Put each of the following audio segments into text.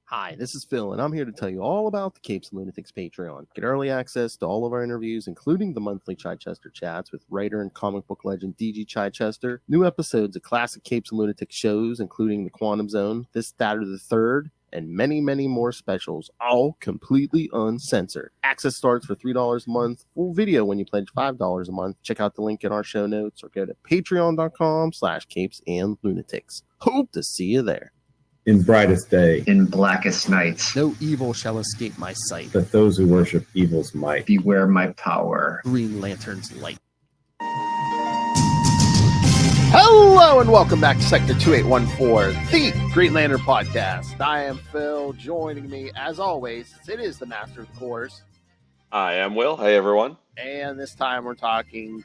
Hi, this is Phil, and I'm here to tell you all about the Capes and Lunatics Patreon. Get early access to all of our interviews, including the monthly Chichester chats with writer and comic book legend DG Chichester, new episodes of classic Capes and Lunatics shows, including The Quantum Zone, This, That, or the Third, and many, many more specials, all completely uncensored. Access starts for $3 a month, full video when you pledge $5 a month. Check out the link in our show notes or go to patreon.com/capesandlunatics. Hope to see you there. In brightest day, in blackest nights, No evil shall escape my sight. that those who worship evil's might. beware my power. Green Lantern's light. Hello and welcome back to Sector 2814, the Green Lantern Podcast. I am Phil. Joining me, as always, it is the Master of the Course. I am Will. Hey, everyone. And this time we're talking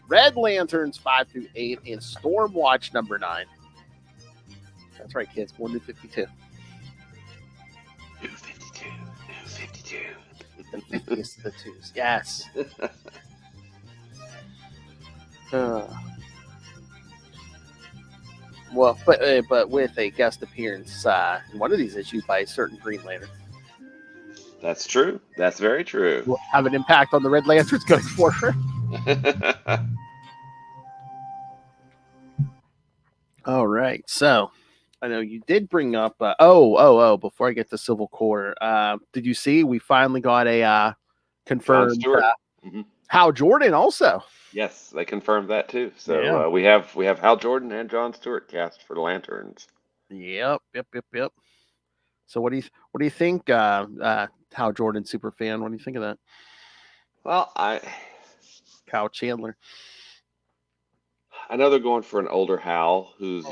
Red Lanterns 5 through 8 and Stormwatch number 9. That's right, kids. 1 to 52. New 52. New 52. The 50th of the twos. Yes. Well, but with a guest appearance in one of these issues by a certain Green Lantern. That's true. That's very true. Will have an impact on the Red Lanterns going forward. All right. So, I know you did bring up. Before I get to Civil Corps, did you see we finally got a confirmed Hal Jordan also? Yes, they confirmed that too. So Yeah. we have Hal Jordan and John Stewart cast for the Lanterns. Yep. So what do you think, Hal Jordan super fan? What do you think of that? Well, Kyle Chandler. I know they're going for an older Hal, who's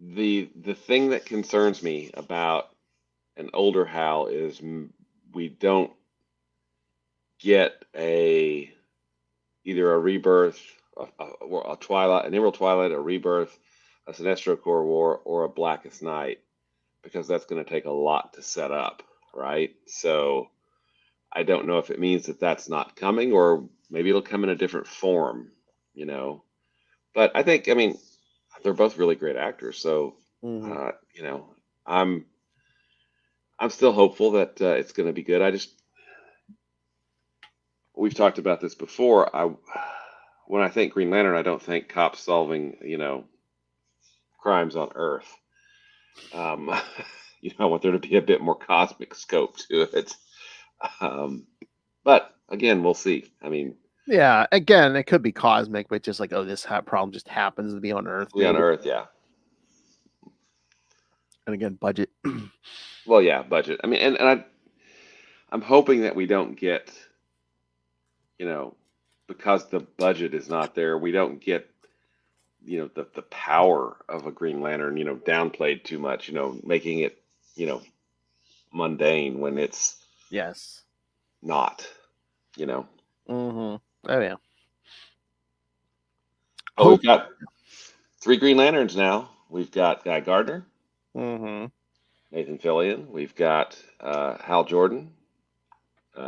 the thing that concerns me about an older Hal is we don't get either a rebirth, a Twilight, an Emerald Twilight, a rebirth, a Sinestro Corps War, or a Blackest Night, because that's going to take a lot to set up, right? So I don't know if it means that that's not coming, or maybe it'll come in a different form, But I think, they're both really great actors, so I'm still hopeful that it's going to be good. We've talked about this before. When I think Green Lantern, I don't think cops solving, crimes on Earth. I want there to be a bit more cosmic scope to it. But again, we'll see. Yeah, again, it could be cosmic, but just like, this problem just happens to be on Earth. On Earth, yeah. And again, budget. Well, yeah, budget. I'm hoping that we don't get, because the budget is not there, we don't get, the power of a Green Lantern, downplayed too much, making it, mundane when it's not, Mm-hmm. Oh, yeah. Oh, we've got 3 Green Lanterns now. We've got Guy Gardner, Mm-hmm. Nathan Fillion. We've got Hal Jordan,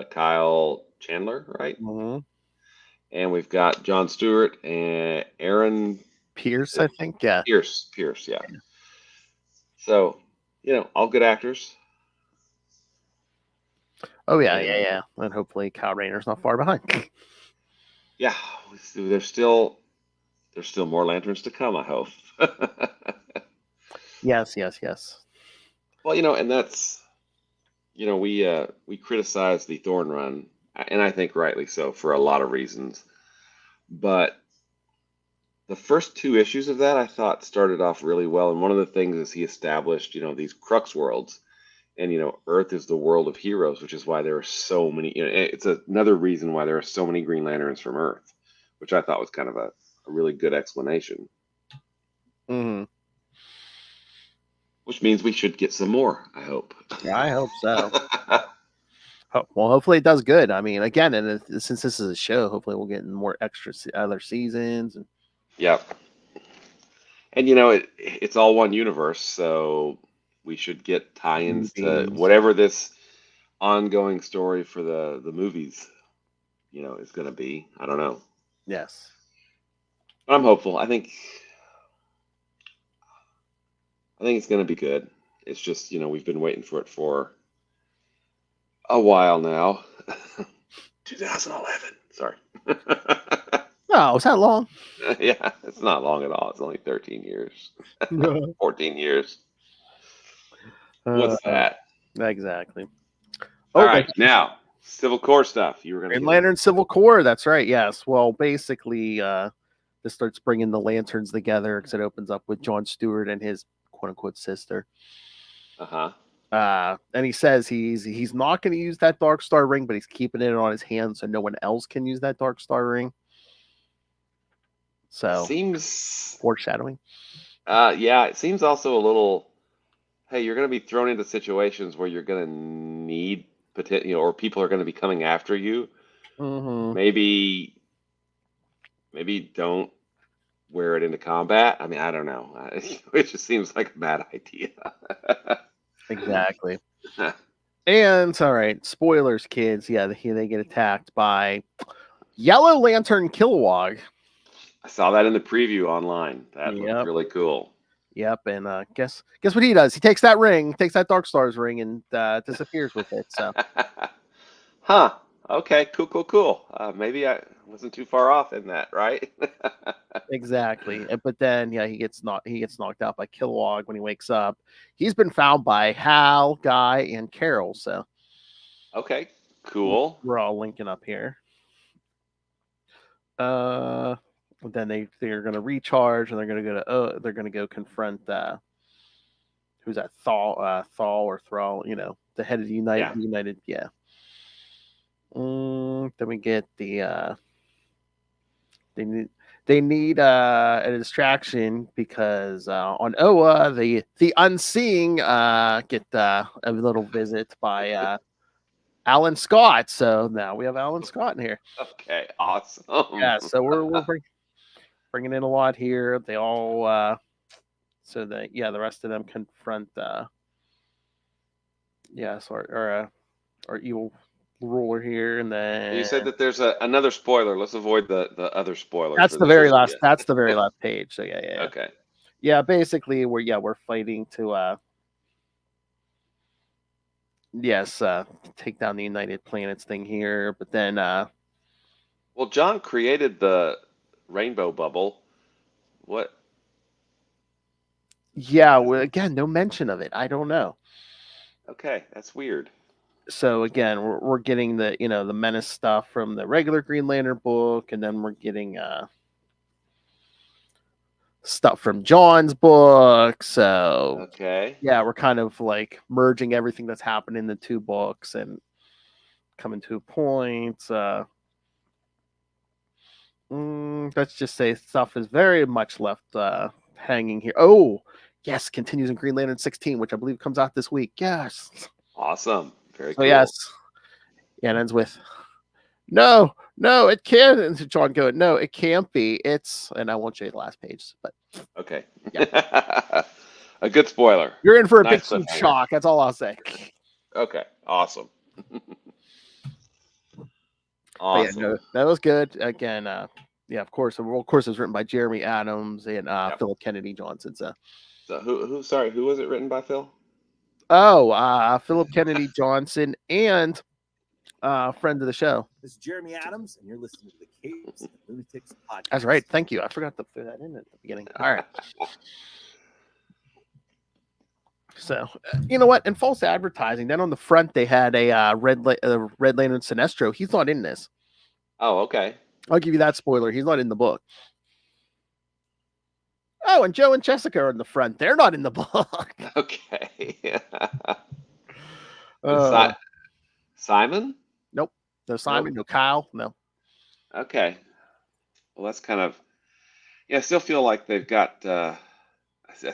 Kyle Chandler, right? Mm-hmm. And we've got John Stewart and Aaron Pierce, I think. Yeah. Pierce, yeah. So, all good actors. Oh, yeah. And hopefully Kyle Rayner's not far behind. Yeah, there's still more Lanterns to come, I hope. Yes. Well, and that's, we criticize the Thorn run, and I think rightly so, for a lot of reasons. But the first 2 issues of that, I thought, started off really well. And one of the things is he established, these Crux worlds. And, Earth is the world of heroes, which is why there are so many, it's another reason why there are so many Green Lanterns from Earth, which I thought was kind of a really good explanation. Mm-hmm. Which means we should get some more, I hope. Yeah, I hope so. Well, hopefully it does good. Again, and since this is a show, hopefully we'll get more extra other seasons. Yep. And, it's all one universe, so we should get tie-ins to whatever this ongoing story for the movies, is going to be. I don't know. Yes. But I'm hopeful. I think I think it's going to be good. It's just, we've been waiting for it for a while now. 2011. Sorry. Oh, is that long? Yeah, it's not long at all. It's only 13 years, 14 years. What's that? Exactly. All right, now Civil Corps stuff. You were going to Green Lantern Civil Corps. That's right. Yes. Well, basically, this starts bringing the lanterns together because it opens up with John Stewart and his quote unquote sister. And he says he's not going to use that Dark Star ring, but he's keeping it on his hand so no one else can use that Dark Star ring. So seems foreshadowing. Yeah, it seems also a little. Hey, you're going to be thrown into situations where you're going to need or people are going to be coming after you. Mm-hmm. Maybe don't wear it into combat. I mean, I don't know. It just seems like a bad idea. Exactly. And all right, spoilers, kids. Yeah, they get attacked by Yellow Lantern Kilowog. I saw that in the preview online. That looked Yep. really cool. Yep, and guess what he does? He takes that ring, takes that Dark Stars ring, and disappears with it. So, huh? Okay, cool. Maybe I wasn't too far off in that, right? exactly. But then, yeah, he gets knocked out by Kilowog when he wakes up. He's been found by Hal, Guy, and Carol. So, okay, cool. We're all linking up here. Then they're gonna recharge and they're gonna go confront who's that Thal or Thrall, the head of the United. Yeah. Then we get the they need a distraction because on Oa the Unseeing get a little visit by Alan Scott. So now we have Alan Scott in here. Okay, awesome. Yeah, so we're bringing in a lot here. They all the rest of them confront our evil ruler here, and then You said that there's another spoiler. Let's avoid the other spoilers. that's the very last. That's the very last page. So yeah. Okay. Yeah, basically we're fighting to take down the United Planets thing here, but then well, John created the rainbow bubble. What? Yeah, well, again, no mention of it. I don't know. Okay, that's weird. So again, we're getting the the Menace stuff from the regular Green Lantern book, and then we're getting stuff from John's book. So okay, yeah, we're kind of like merging everything that's happened in the two books and coming to a point. Let's just say stuff is very much left hanging here. Oh, yes, continues in Green Lantern 16, which I believe comes out this week. Yes. awesome, very cool. Yes. Yeah, it ends with no, it can't. And John going, no, it can't be. And I won't show you the last page, but okay. Yeah. A good spoiler. You're in for a big shock. That's all I'll say. Okay, awesome. Awesome. Yeah, no, that was good. Again, of course. Of course, it was written by Jeremy Adams and Philip Kennedy Johnson. So who? Sorry, who was it written by, Phil? Oh, Philip Kennedy Johnson and friend of the show. This is Jeremy Adams, and you're listening to the Capes and Lunatics podcast. That's right. Thank you. I forgot to throw that in at the beginning. All right. So, you know what? In false advertising, then on the front they had a Red Lantern Sinestro. He's not in this. Oh, okay. I'll give you that spoiler. He's not in the book. Oh, and Joe and Jessica are in the front. They're not in the book. Okay. Simon? Nope. No Simon. Nope. No Kyle. No. Okay. Well, that's kind of. Yeah, I still feel like they've got. I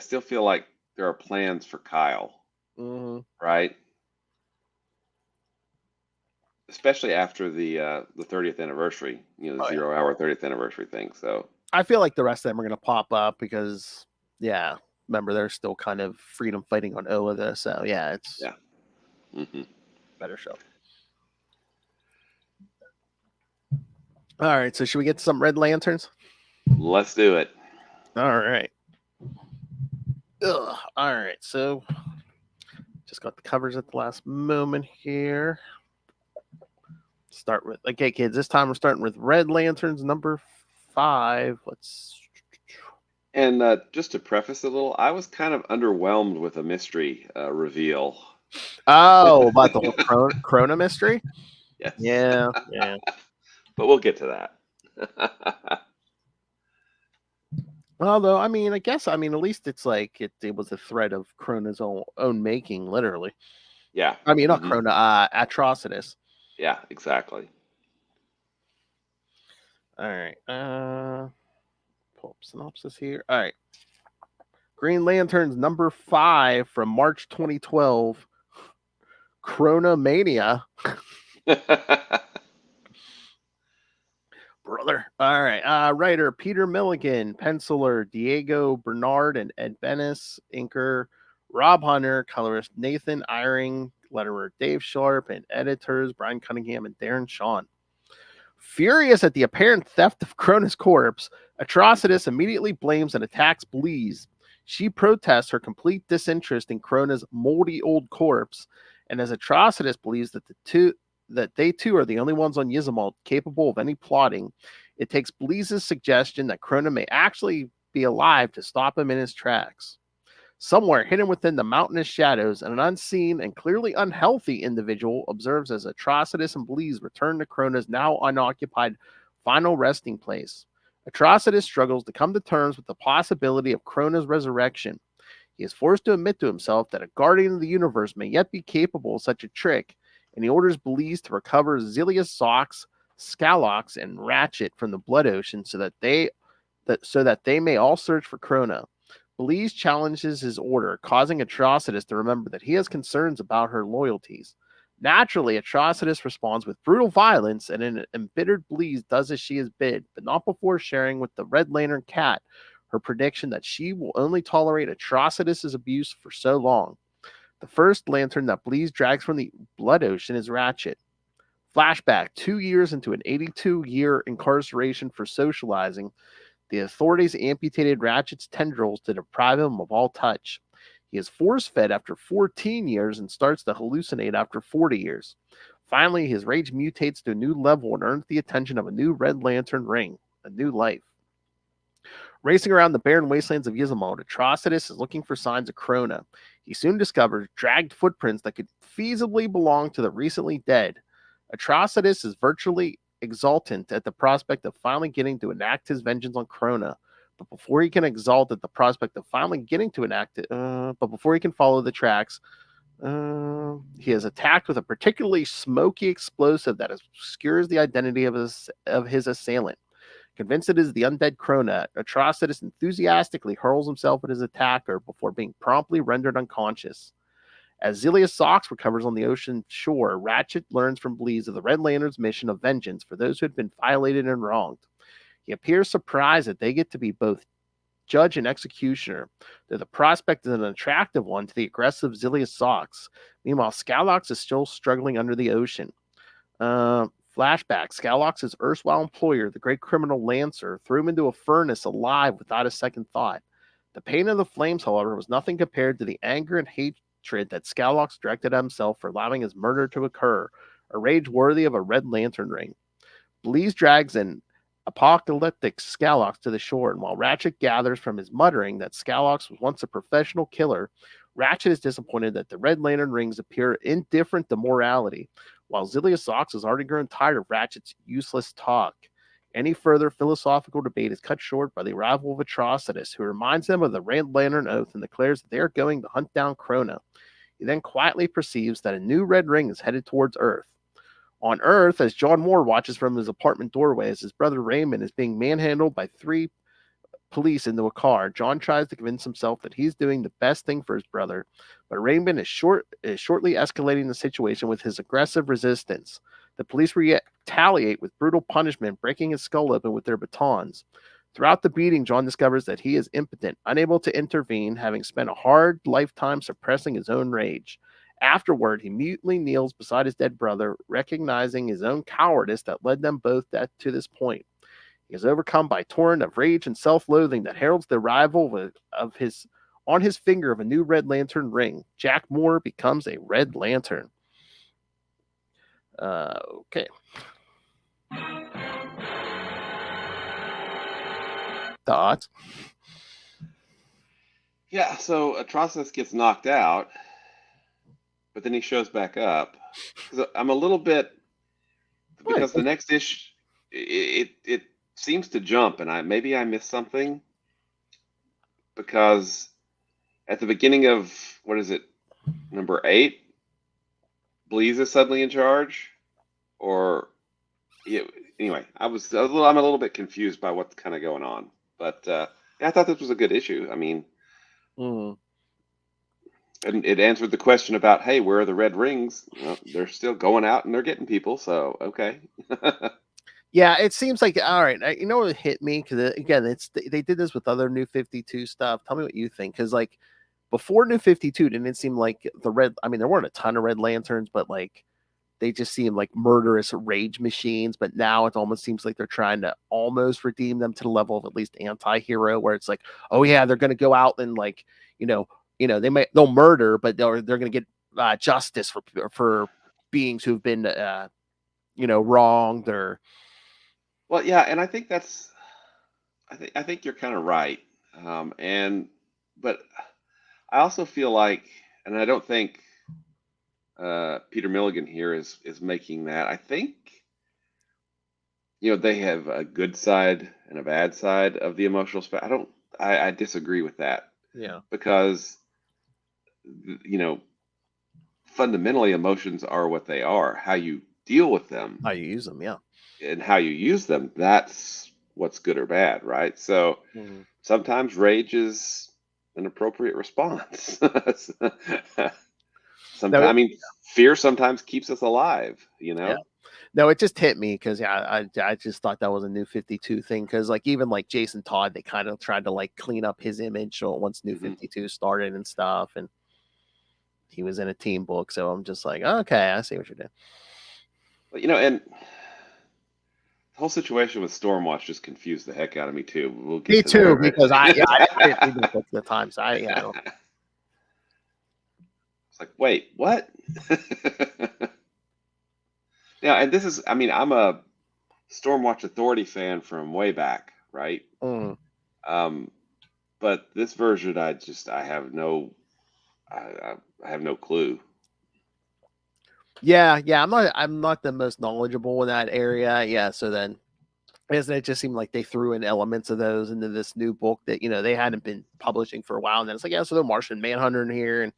still feel like there are plans for Kyle. Mm-hmm. Right. Especially after the 30th anniversary, the 0 hour 30th anniversary thing. So I feel like the rest of them are going to pop up because, remember they're still kind of freedom fighting on Oa though. So it's better show. All right, so should we get some Red Lanterns? Let's do it. All right. Ugh. All right, so just got the covers at the last moment here. Start with kids. This time we're starting with Red Lanterns number 5. Let's. And just to preface a little, I was kind of underwhelmed with a mystery reveal. Oh, about the whole Krona mystery. Yes. Yeah. But we'll get to that. Although, I guess, at least it's like it was a thread of Krona's own making, literally. Yeah. Not Krona, Atrocitus. Yeah, exactly. All right. Pull up synopsis here. All right. Green Lanterns number 5 from March 2012. Krona Mania. Brother. All right. Writer Peter Milligan, penciler Diego Bernard and Ed Bennis, inker Rob Hunter, colorist Nathan Eyring, letterer Dave Sharp, and editors Brian Cunningham and Darren Shawn. Furious at the apparent theft of Krona's corpse, Atrocitus immediately blames and attacks Bleez. She protests her complete disinterest in Krona's moldy old corpse, and as Atrocitus believes that they too are the only ones on Yzamalt capable of any plotting, it takes Bleez's suggestion that Krona may actually be alive to stop him in his tracks. Somewhere hidden within the mountainous shadows, an unseen and clearly unhealthy individual observes as Atrocitus and Bleez return to Krona's now unoccupied final resting place. Atrocitus struggles to come to terms with the possibility of Krona's resurrection. He is forced to admit to himself that a guardian of the universe may yet be capable of such a trick, and he orders Bleez to recover Zilia's socks, Scalox, and Ratchet from the Blood Ocean so that they may all search for Krona. Bleez challenges his order, causing Atrocitus to remember that he has concerns about her loyalties. Naturally, Atrocitus responds with brutal violence, and an embittered Bleez does as she is bid, but not before sharing with the Red Lantern Cat her prediction that she will only tolerate Atrocitus' abuse for so long. The first lantern that Bleez drags from the Blood Ocean is Ratchet. Flashback, 2 years into an 82-year incarceration for socializing, the authorities amputated Ratchet's tendrils to deprive him of all touch. He is force-fed after 14 years and starts to hallucinate after 40 years. Finally, his rage mutates to a new level and earns the attention of a new Red Lantern ring, a new life. Racing around the barren wastelands of Yzamalt, Atrocitus is looking for signs of Krona. He soon discovers dragged footprints that could feasibly belong to the recently dead. Atrocitus is virtually exultant at the prospect of finally getting to enact his vengeance on Krona. But before he can exult at the prospect of finally getting to enact it, before he can follow the tracks, he is attacked with a particularly smoky explosive that obscures the identity of his assailant. Convinced it is the undead Krona, Atrocitus enthusiastically hurls himself at his attacker before being promptly rendered unconscious. As Zilia Sox recovers on the ocean shore, Ratchet learns from Bleez of the Red Lantern's mission of vengeance for those who had been violated and wronged. He appears surprised that they get to be both judge and executioner, though the prospect is an attractive one to the aggressive Zilia Sox. Meanwhile, Scalox is still struggling under the ocean. Flashback, Scalox's erstwhile employer, the great criminal Lancer, threw him into a furnace alive without a second thought. The pain of the flames, however, was nothing compared to the anger and hatred that Scalox directed at himself for allowing his murder to occur, a rage worthy of a Red Lantern ring. Bleez drags an apocalyptic Scalox to the shore, and while Ratchet gathers from his muttering that Scalox was once a professional killer, Ratchet is disappointed that the Red Lantern rings appear indifferent to morality, while Zilia Sox has already grown tired of Ratchet's useless talk. Any further philosophical debate is cut short by the arrival of Atrocitus, who reminds them of the Red Lantern Oath and declares that they are going to hunt down Krona. He then quietly perceives that a new red ring is headed towards Earth. On Earth, as John Moore watches from his apartment doorway as his brother Raymond is being manhandled by 3 police into a car, John tries to convince himself that he's doing the best thing for his brother, but Raymond is shortly escalating the situation with his aggressive resistance. The police retaliate with brutal punishment, breaking his skull open with their batons. Throughout the beating, John discovers that he is impotent, unable to intervene, having spent a hard lifetime suppressing his own rage. Afterward, he mutely kneels beside his dead brother, recognizing his own cowardice that led them both to this point. He is overcome by a torrent of rage and self-loathing that heralds the arrival of his On his finger of a new Red Lantern ring, Jack Moore becomes a Red Lantern. Okay. Thoughts? Yeah, so Atrocitus gets knocked out, but then he shows back up. 'Cause I'm a little bit, because the next issue, it seems to jump, and maybe I missed something, because at the beginning of, what is it, number 8, Bleez is suddenly in charge, or yeah, anyway, I'm a little bit confused by what's kind of going on, but yeah, I thought this was a good issue. I mean, and it answered the question about, hey, where are the red rings? Well, they're still going out and they're getting people, so okay. Yeah, it seems like, all right. You know what hit me? Because again, they did this with other New 52 stuff. Tell me what you think, because like before New 52, didn't it seem like the red? I mean, there weren't a ton of Red Lanterns, but like they just seemed like murderous rage machines. But now it almost seems like they're trying to almost redeem them to the level of at least anti-hero, where it's like, oh yeah, they're going to go out and like they'll murder, but they're going to get justice for beings who've been wronged or. Well, yeah, and I think I think you're kind of right, but I also feel like, and I don't think Peter Milligan here is making that. I think they have a good side and a bad side of the emotional spectrum. I disagree with that. Yeah, because fundamentally emotions are what they are. How you deal with them, how you use them, yeah. And how you use them, that's what's good or bad, right? So sometimes rage is an appropriate response. I mean, fear sometimes keeps us alive, Yeah. No, it just hit me because I just thought that was a New 52 thing, because like even like Jason Todd, they kind of tried to like clean up his image once New 52 started and stuff, and he was in a team book, so I'm just like, okay, I see what you're doing. But, and the whole situation with Stormwatch just confused the heck out of me too. We'll get me to too, that. because I didn't read the book at the time, so I don't. It's like, wait, what? Yeah, and this is, I mean, I'm a Stormwatch Authority fan from way back, right? But this version, I have no clue. Yeah, I'm not the most knowledgeable in that area. Yeah, so then it just seemed like they threw in elements of those into this new book that they hadn't been publishing for a while, and then it's like, yeah, so the Martian Manhunter in here, and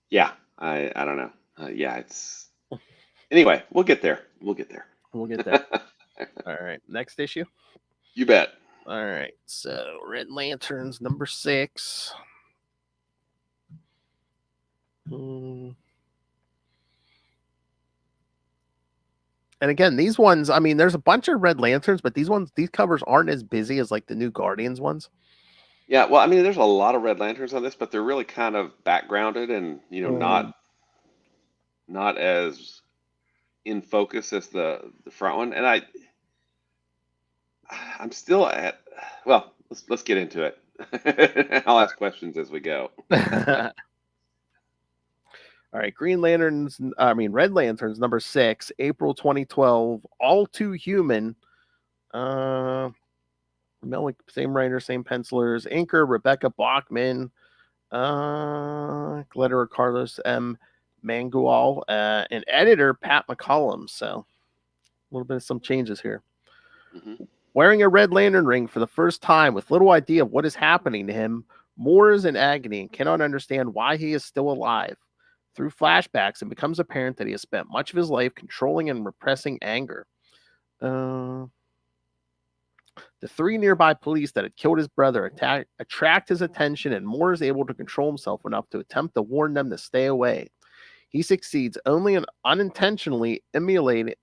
yeah, I don't know. Yeah, it's anyway. We'll get there. We'll get there. All right, next issue. You bet. All right, so Red Lanterns number 6. And again, these ones, I mean, there's a bunch of Red Lanterns, but these covers aren't as busy as like the new Guardians ones. Yeah, well, I mean, there's a lot of Red Lanterns on this, but they're really kind of backgrounded and not as in focus as the front one. And I'm still at, well, let's get into it. I'll ask questions as we go. All right, Red Lanterns number 6, April 2012, All Too Human. Same writer, same pencilers, inker Rebecca Bachman, letterer Carlos M. Mangual, and editor Pat McCollum. So a little bit of some changes here. Wearing a Red Lantern ring for the first time with little idea of what is happening to him, Moore is in agony and cannot understand why he is still alive. Through flashbacks, it becomes apparent that he has spent much of his life controlling and repressing anger. The 3 nearby police that had killed his brother attract his attention, and Moore is able to control himself enough to attempt to warn them to stay away. He succeeds only in unintentionally emulating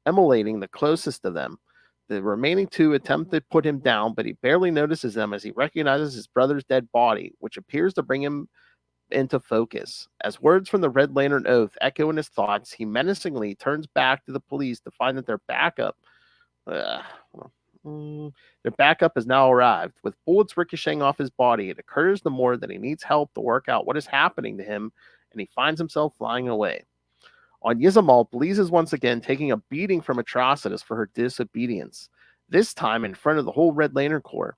the closest of them. The remaining 2 attempt to put him down, but he barely notices them as he recognizes his brother's dead body, which appears to bring him into focus. As words from the Red Lantern Oath echo in his thoughts, he menacingly turns back to the police to find that their backup. Their backup has now arrived. With bullets ricocheting off his body, it occurs the more that he needs help to work out what is happening to him, and he finds himself flying away. On Yzamal, Bleez is once again taking a beating from Atrocitus for her disobedience, this time in front of the whole Red Lantern Corps.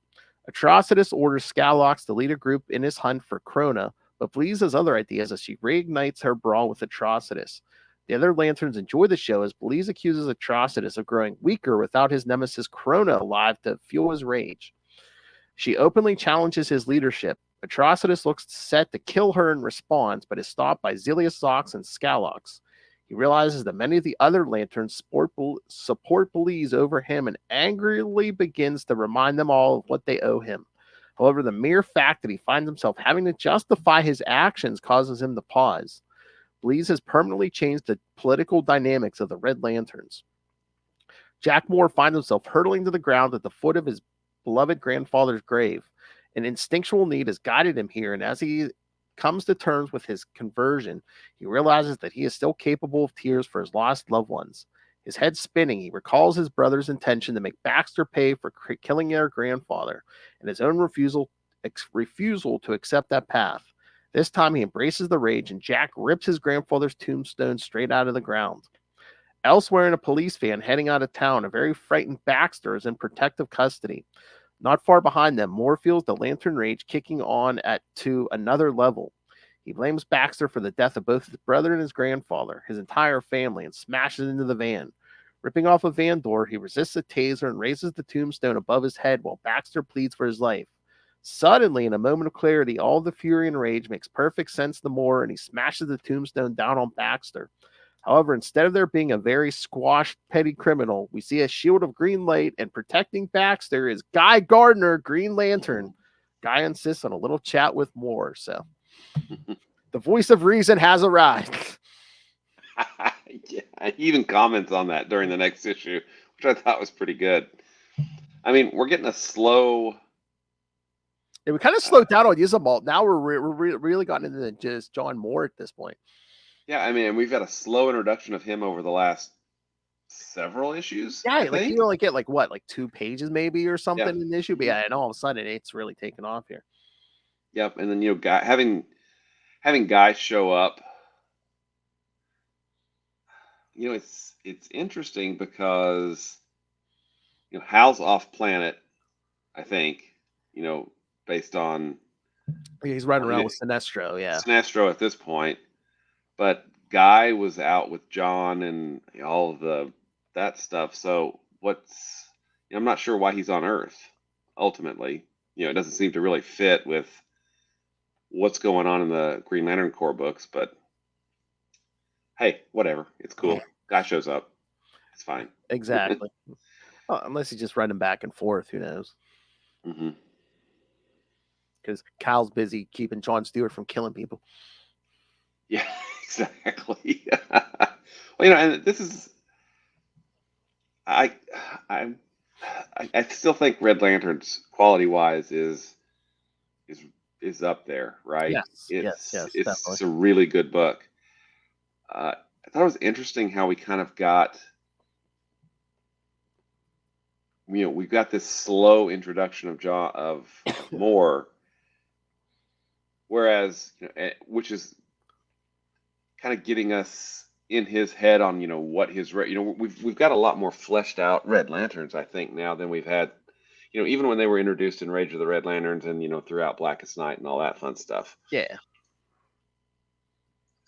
Atrocitus orders Scalox to lead a group in his hunt for Krona, but Bleez has other ideas as she reignites her brawl with Atrocitus. The other Lanterns enjoy the show as Bleez accuses Atrocitus of growing weaker without his nemesis Krona alive to fuel his rage. She openly challenges his leadership. Atrocitus looks set to kill her in response, but is stopped by Zilius Zox and Scalox. He realizes that many of the other Lanterns support Bleez over him and angrily begins to remind them all of what they owe him. However, the mere fact that he finds himself having to justify his actions causes him to pause. Bleez has permanently changed the political dynamics of the Red Lanterns. Jack Moore finds himself hurtling to the ground at the foot of his beloved grandfather's grave. An instinctual need has guided him here, and as he comes to terms with his conversion, he realizes that he is still capable of tears for his lost loved ones. His head spinning, he recalls his brother's intention to make Baxter pay for killing their grandfather, and his own refusal to accept that path. This time he embraces the rage, and Jack rips his grandfather's tombstone straight out of the ground. Elsewhere in a police van heading out of town, a very frightened Baxter is in protective custody. Not far behind them, Moore feels the Lantern rage kicking on to another level. He blames Baxter for the death of both his brother and his grandfather, his entire family, and smashes into the van. Ripping off a van door, he resists a taser and raises the tombstone above his head while Baxter pleads for his life. Suddenly, in a moment of clarity, all the fury and rage makes perfect sense to Moore, and he smashes the tombstone down on Baxter. However, instead of there being a very squashed petty criminal, we see a shield of green light, and protecting Baxter is Guy Gardner, Green Lantern. Guy insists on a little chat with Moore, so the voice of reason has arrived. Yeah, he even comments on that during the next issue, which I thought was pretty good. I mean, we're getting a slow... We kind of slowed down on Yzamal. Now we're really gotten into just John Moore at this point. Yeah, I mean, we've got a slow introduction of him over the last several issues. Yeah, like you only get like 2 pages maybe or something Yeah. in the issue, but yeah, and all of a sudden it's really taken off here. Yep, and then Guy having Guy show up. It's interesting because Hal's off planet, I think. Based on He's running around with Sinestro, yeah. Sinestro at this point. But Guy was out with John and all of that stuff. So I'm not sure why he's on Earth, ultimately. It doesn't seem to really fit with what's going on in the Green Lantern Corps books, but hey, whatever. It's cool. Yeah. Guy shows up. It's fine. Exactly. Well, unless he's just running back and forth, who knows? Mm-hmm. Because Kyle's busy keeping John Stewart from killing people. Yeah, exactly. Well, and this is, I still think Red Lanterns, quality-wise, is up there, right? Yes, It's definitely. a really good book. I thought it was interesting how we kind of got, we've got this slow introduction of Moore, whereas, which is kind of getting us in his head on, what his, we've got a lot more fleshed out Red Lanterns, I think, now than we've had, even when they were introduced in Rage of the Red Lanterns and, throughout Blackest Night and all that fun stuff. Yeah.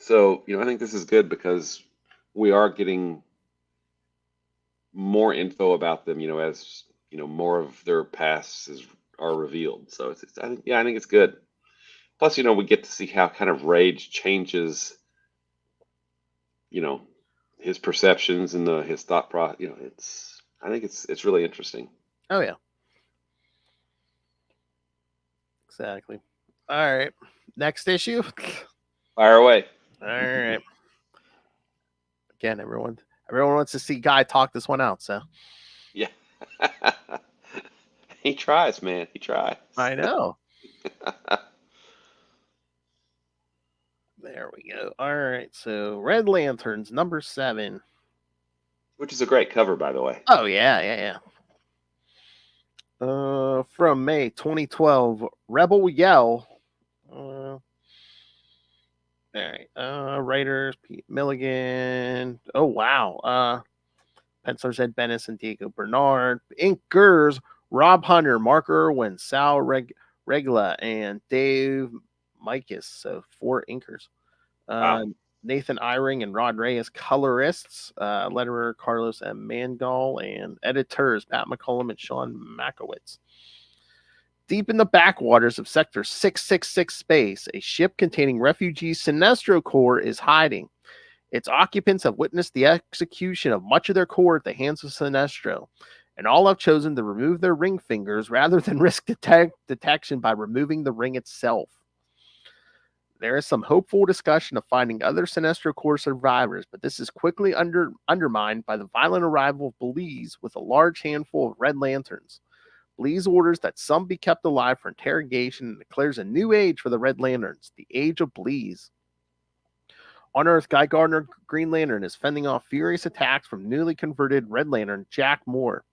So, I think this is good because we are getting more info about them, as, more of their pasts are revealed. So I think it's good. Plus, we get to see how kind of Rage changes, his perceptions and his thought process. I think it's really interesting. Oh yeah. Exactly. All right. Next issue. Fire away. All right. Again, everyone wants to see Guy talk this one out, so. Yeah. He tries, man. He tries. I know. There we go. All right. So Red Lanterns, number 7. Which is a great cover, by the way. Oh, yeah. From May 2012, Rebel Yell. All right. Writers Pete Milligan. Oh wow. Pencilers Ed Bennis and Diego Bernard. Inkers Rob Hunter, Mark Irwin, Sal Regla, and Dave Mikas. So 4 inkers. Wow. Nathan Eyring and Rod Reyes, colorists. Letterer Carlos M. Mangal, and editors Pat McCollum and Sean Makowitz. Deep in the backwaters of Sector 666 space, a ship containing refugee Sinestro Corps is hiding. Its occupants have witnessed the execution of much of their corps at the hands of Sinestro, and all have chosen to remove their ring fingers rather than risk detection by removing the ring itself. There is some hopeful discussion of finding other Sinestro Corps survivors, but this is quickly undermined by the violent arrival of Bleez with a large handful of red lanterns. Bleez orders that some be kept alive for interrogation and declares a new age for the Red Lanterns, the Age of Bleez. On Earth, Guy Gardner, Green Lantern, is fending off furious attacks from newly converted Red Lantern Jack Moore.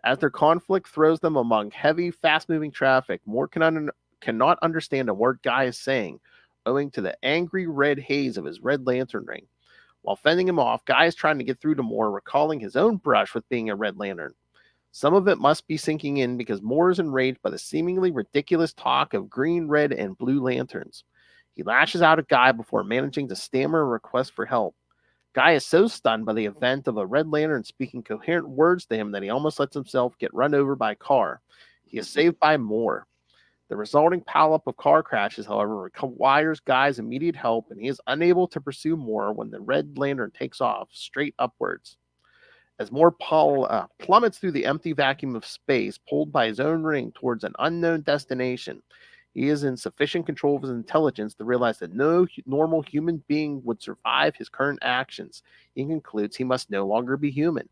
As their conflict throws them among heavy, fast-moving traffic, Moore cannot understand a word Guy is saying, owing to the angry red haze of his Red Lantern ring. While fending him off, Guy is trying to get through to Moore, recalling his own brush with being a Red Lantern. Some of it must be sinking in because Moore is enraged by the seemingly ridiculous talk of green, red, and blue lanterns. He lashes out at Guy before managing to stammer a request for help. Guy is so stunned by the event of a Red Lantern speaking coherent words to him that he almost lets himself get run over by a car. He is saved by Moore. The resulting pileup of car crashes, however, requires Guy's immediate help, and he is unable to pursue Moore when the Red Lantern takes off straight upwards. As Moore plummets through the empty vacuum of space, pulled by his own ring towards an unknown destination, he is in sufficient control of his intelligence to realize that no normal human being would survive his current actions. He concludes he must no longer be human.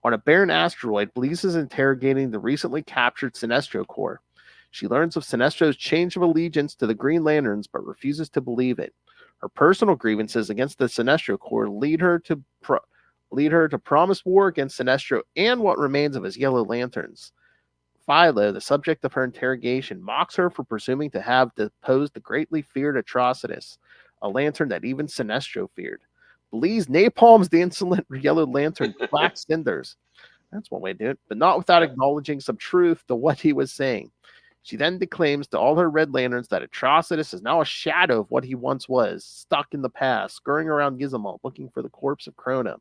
On a barren asteroid, Bleez is interrogating the recently captured Sinestro Corps. She learns of Sinestro's change of allegiance to the Green Lanterns, but refuses to believe it. Her personal grievances against the Sinestro Corps lead her to promise war against Sinestro and what remains of his Yellow Lanterns. Philo, the subject of her interrogation, mocks her for presuming to have deposed the greatly feared Atrocitus, a lantern that even Sinestro feared. Bleez napalms the insolent Yellow Lantern black cinders. That's one way to do it, but not without acknowledging some truth to what he was saying. She then declaims to all her Red Lanterns that Atrocitus is now a shadow of what he once was, stuck in the past, scurrying around Gizmo looking for the corpse of Krona.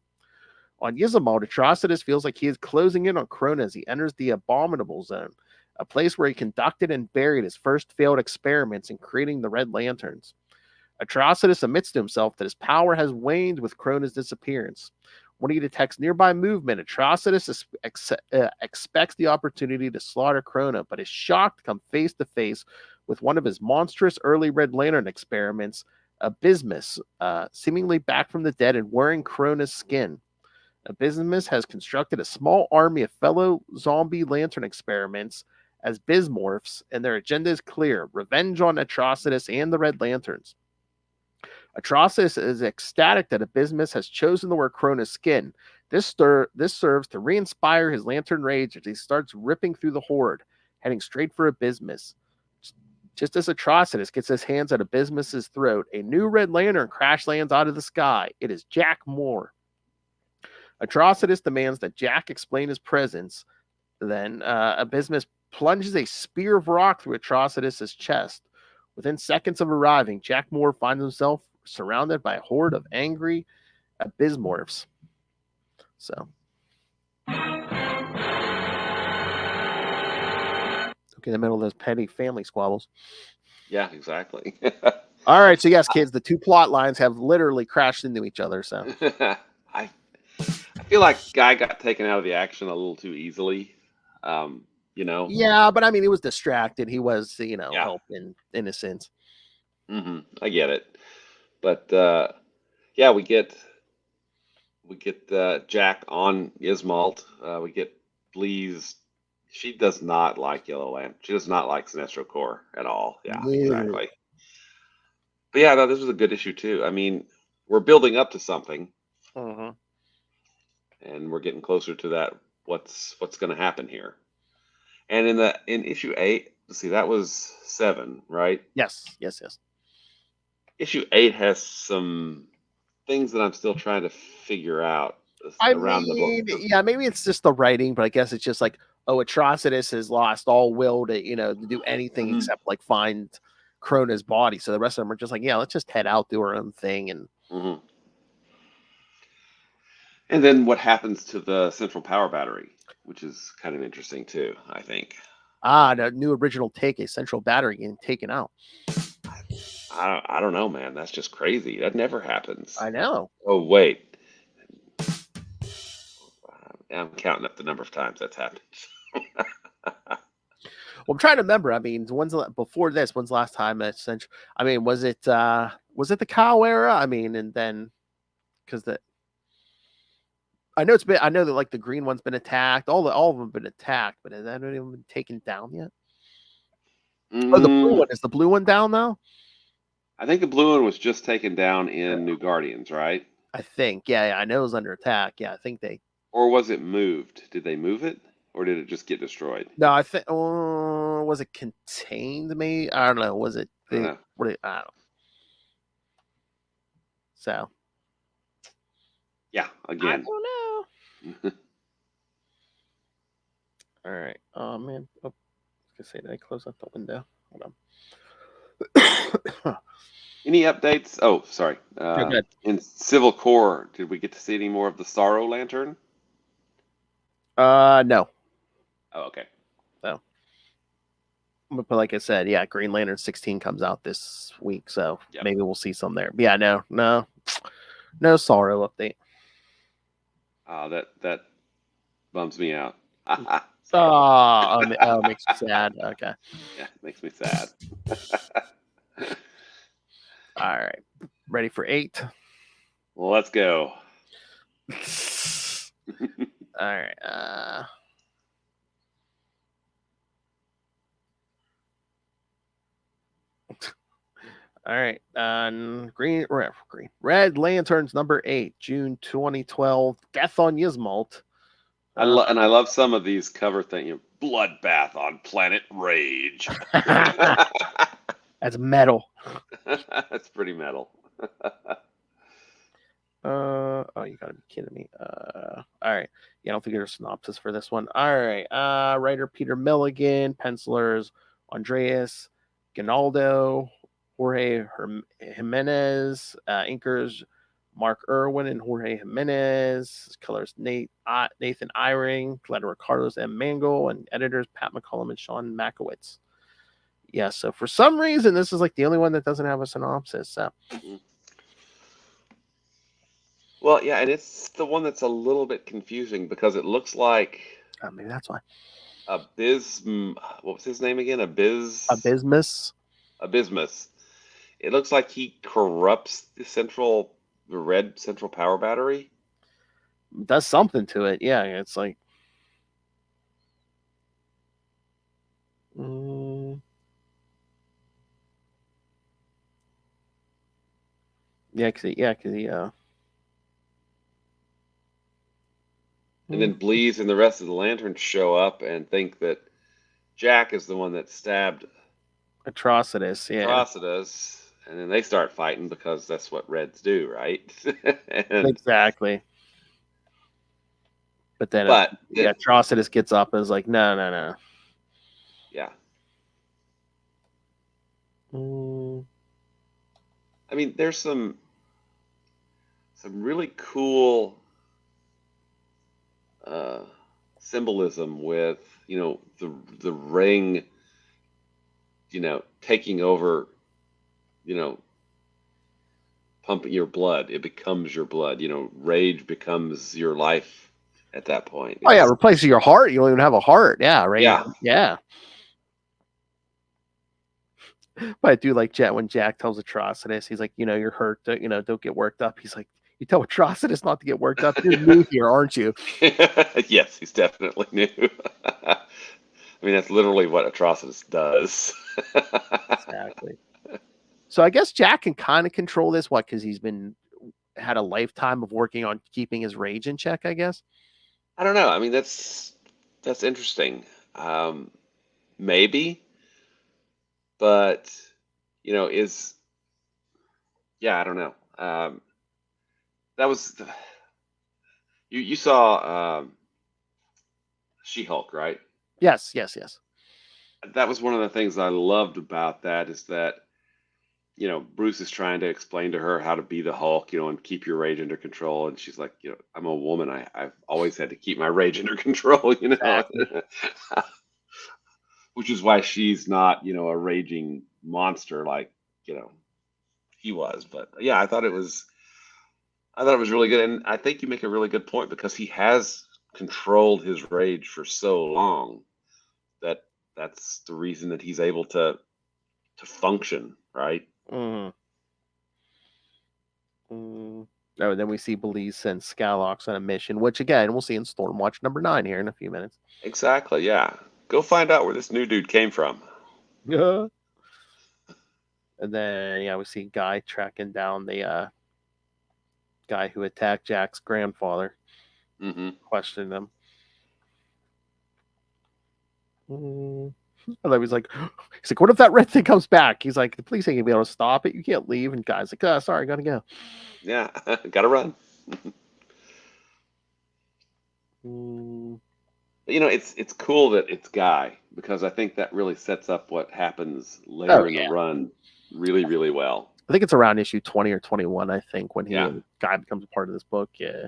On Gizmo, Atrocitus feels like he is closing in on Krona as he enters the Abominable Zone, a place where he conducted and buried his first failed experiments in creating the Red Lanterns. Atrocitus admits to himself that his power has waned with Krona's disappearance. When he detects nearby movement, Atrocitus expects the opportunity to slaughter Krona, but is shocked to come face to face with one of his monstrous early Red Lantern experiments, Abysmus, seemingly back from the dead and wearing Krona's skin. Abysmus has constructed a small army of fellow zombie lantern experiments as Bismorphs, and their agenda is clear: revenge on Atrocitus and the Red Lanterns. Atrocitus is ecstatic that Abysmus has chosen to wear Krona's skin. This serves to re-inspire his lantern rage as he starts ripping through the horde, heading straight for Abysmus. Just as Atrocitus gets his hands at Abysmus's throat, a new Red Lantern crash lands out of the sky. It is Jack Moore. Atrocitus demands that Jack explain his presence. Then Abysmus plunges a spear of rock through Atrocitus' chest. Within seconds of arriving, Jack Moore finds himself surrounded by a horde of angry Abysmorphs. So, in the middle of those petty family squabbles. Yeah, exactly. All right, so yes, kids, the two plot lines have literally crashed into each other. So I feel like Guy got taken out of the action a little too easily. Yeah, but I mean, he was distracted. He was, Yeah. helping in a sense. I get it, but yeah, we get Jack on Ismalt. We get Bleez. She does not like Yellow Lamp. She does not like Sinestro Corps at all. Yeah, exactly. But yeah, no, this was a good issue too. I mean, we're building up to something, and we're getting closer to that. What's going to happen here? And in issue 8, let's see, that was 7, right? Yes. Issue 8 has some things that I'm still trying to figure out around the book. Yeah, maybe it's just the writing, but I guess it's just like, oh, Atrocitus has lost all will to, to do anything Mhm. except like find Krona's body. So the rest of them are just like, yeah, let's just head out, do our own thing. And Mhm. And then what happens to the central power battery, which is kind of interesting too, I think. the new original take, a central battery getting taken out. I don't know, man. That's just crazy. That never happens. I know. Oh, wait. I'm counting up the number of times that's happened. Well, I'm trying to remember. I mean, when's the last time that central? I mean, was it the cow era? I mean, and then because I know that like the green one's been attacked. All of them have been attacked, but has that even been taken down yet? Oh, the blue one. Is the blue one down now? I think the blue one was just taken down in New Guardians, right? I think. Yeah, I know it was under attack. Yeah, I think they. Or was it moved? Did they move it? Or did it just get destroyed? No, I think. Was it contained? Maybe I don't know. Was it? I don't know. I don't know. So. Yeah, I again. don't know. All right. Oh man. Oh, I was gonna say, did I close up the window? Hold on. Any updates? Oh, sorry. good. In Civil Corps, did we get to see any more of the Sorrow Lantern? No. Oh, okay. So. But like I said, yeah, Green Lantern 16 comes out this week, so maybe we'll see some there. But yeah, no Sorrow update. That bums me out. Makes you sad. Okay. Yeah, makes me sad. All right. Ready for 8? Well, let's go. All right. All right. Red Lanterns number 8, June 2012. Death on Yzmalt. I love some of these cover things. Bloodbath on Planet Rage. That's metal. That's pretty metal. You gotta be kidding me. All right. Yeah, I don't think there's a synopsis for this one. All right. Writer Peter Milligan, pencilers Andreas Ginaldo, Jorge Jimenez, inkers Mark Irwin and Jorge Jimenez, colors Nathan Eyring, letterer Carlos M. Mangle, and editors Pat McCollum and Sean Makowitz. Yeah, so for some reason, this is like the only one that doesn't have a synopsis. So. Well, yeah, and it's the one that's a little bit confusing because it looks like maybe that's why. What was his name again? Abysmus. It looks like he corrupts the red central power battery. Does something to it. Yeah, it's like. Yeah, because he. And then Bleez and the rest of the Lanterns show up and think that Jack is the one that stabbed Atrocitus. Yeah. Atrocitus, and then they start fighting because that's what Reds do, right? Exactly. But then Atrocitus gets up and is like, no. Yeah. I mean, there's some really cool symbolism with the ring, taking over, pumping your blood. It becomes your blood. Rage becomes your life at that point. Oh yeah, replacing your heart. You don't even have a heart. Yeah, right. Yeah. But I do like when Jack tells Atrocitus, he's like, you're hurt. Don't get worked up. He's like, you tell Atrocitus not to get worked up. You're new here, aren't you? Yes, he's definitely new. I mean, that's literally what Atrocitus does. Exactly. So I guess Jack can kind of control this. What? Because he's had a lifetime of working on keeping his rage in check, I guess. I don't know. I mean, that's interesting. maybe, but I don't know. That was you saw She-Hulk, right? Yes. That was one of the things I loved about that is that Bruce is trying to explain to her how to be the Hulk, and keep your rage under control. And she's like, I'm a woman. I've always had to keep my rage under control, Exactly. which is why she's not, a raging monster like, he was. But yeah, I thought it was really good. And I think you make a really good point because he has controlled his rage for so long that that's the reason that he's able to function, right? Mm. Oh, and then we see Bleez send Scalox on a mission, which again we'll see in Stormwatch number 9 here in a few minutes. Exactly, yeah. Go find out where this new dude came from. Yeah. And then we see Guy tracking down the guy who attacked Jack's grandfather, questioning him. And then he's like, what if that red thing comes back? He's like, the police ain't gonna be able to stop it. You can't leave. And Guy's like, oh, sorry, gotta go. Yeah, gotta run. It's cool that it's Guy because I think that really sets up what happens later in the run really, really well. I think it's around issue 20 or 21, I think, when Guy becomes a part of this book. Yeah.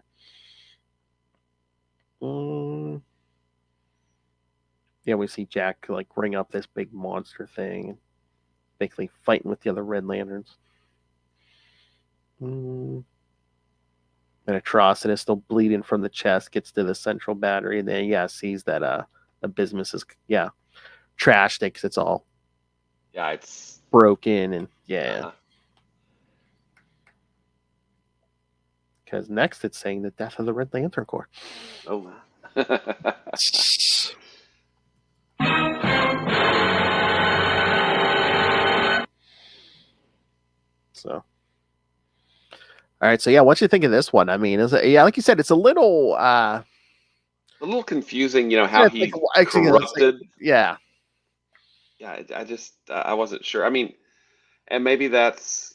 Yeah, we see Jack like ring up this big monster thing and basically fighting with the other Red Lanterns. And Atrocitus, still bleeding from the chest, gets to the central battery, and then sees that Abysmus is trashed it because it's all it's broken and because next it's saying the death of the Red Lantern Corps. Oh. So, all right. So what you think of this one? I mean, like you said, it's a little confusing. How he's corrupted. Yeah. I wasn't sure. I mean, and maybe that's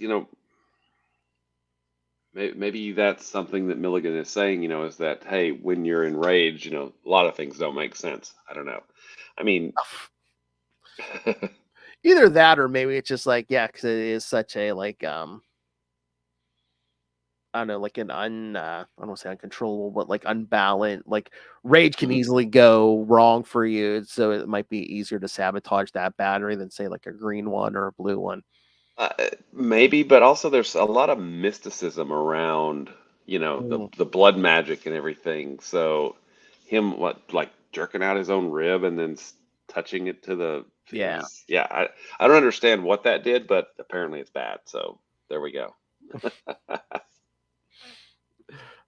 maybe that's something that Milligan is saying. Is that hey, when you're enraged, a lot of things don't make sense. I don't know. I mean. Either that or maybe it's just like because it is such a like I don't know, like an I don't want to say uncontrollable, but like unbalanced, like rage can easily go wrong for you, so it might be easier to sabotage that battery than say like a green one or a blue one. Maybe, but also there's a lot of mysticism around the blood magic and everything. So him like jerking out his own rib and then touching it to the I don't understand what that did, but apparently it's bad. So there we go.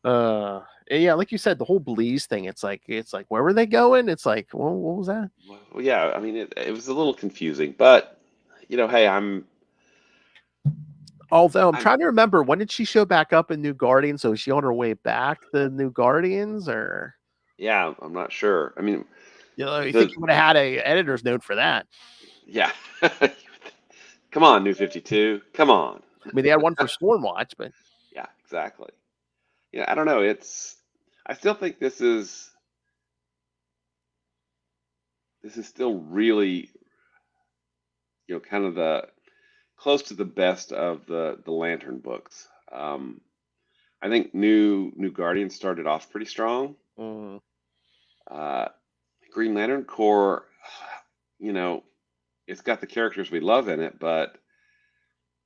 Like you said, the whole Bleez thing. It's like where were they going? It's like, well, what was that? Well, yeah, I mean it was a little confusing, but hey, I'm trying to remember, when did she show back up in New Guardians? So is she on her way back to New Guardians, or? Yeah, I'm not sure. I mean, you think you would have had a editor's note for that? Yeah. Come on, New 52. Come on. I mean, they had one for Stormwatch, but yeah, exactly. Yeah, I don't know. I still think this is still really, kind of the close to the best of the Lantern books. I think New Guardian started off pretty strong. Green Lantern Corps, it's got the characters we love in it, but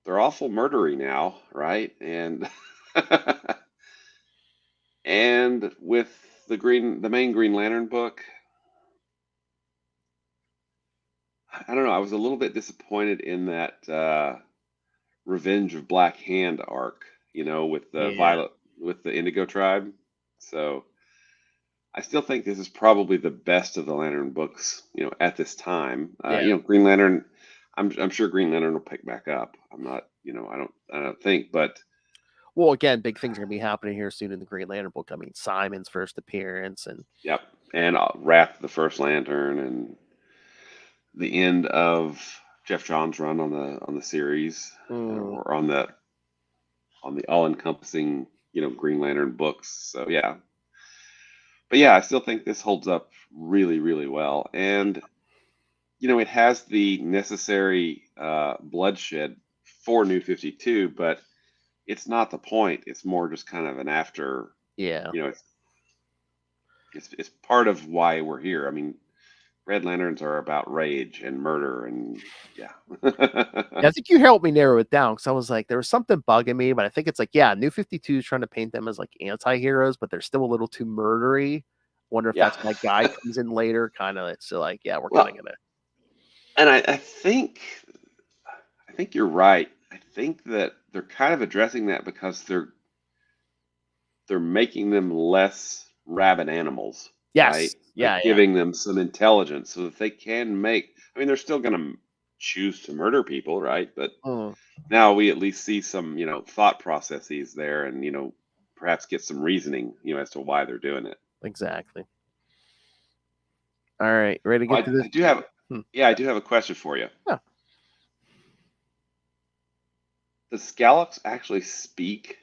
they're awful murdery now, right? And and with the main Green Lantern book, I don't know. I was a little bit disappointed in that Revenge of Black Hand arc, with the with the Indigo Tribe. So I still think this is probably the best of the Lantern books, at this time. Green Lantern, I'm sure Green Lantern will pick back up. I'm not, I don't think, but. Well, again, big things are gonna be happening here soon in the Green Lantern book. I mean, Simon's first appearance, and Wrath the First Lantern, and the end of Jeff Johns' run on the series, or on the all-encompassing, Green Lantern books. So yeah, but yeah, I still think this holds up really, really well, and it has the necessary bloodshed for New 52, but it's not the point. It's more just kind of an after. Yeah. It's part of why we're here. I mean, Red Lanterns are about rage and murder, and yeah. I think you helped me narrow it down, because I was like, there was something bugging me, but I think it's like, yeah, New 52 is trying to paint them as like anti-heroes, but they're still a little too murdery. Wonder if Yeah. that's why Guy comes in later. Kind of, it's like, yeah, we're Well, kind of gonna. And I think you're right. I think that they're kind of addressing that because they're making them less rabid animals. Yes. Right? Yeah. Giving them some intelligence so that they can make. I mean, they're still going to choose to murder people, right? But now we at least see some, thought processes there, and perhaps get some reasoning, as to why they're doing it. Exactly. All right, ready to get to this? I do have. Yeah, I do have a question for you. Yeah. Does Scallox actually speak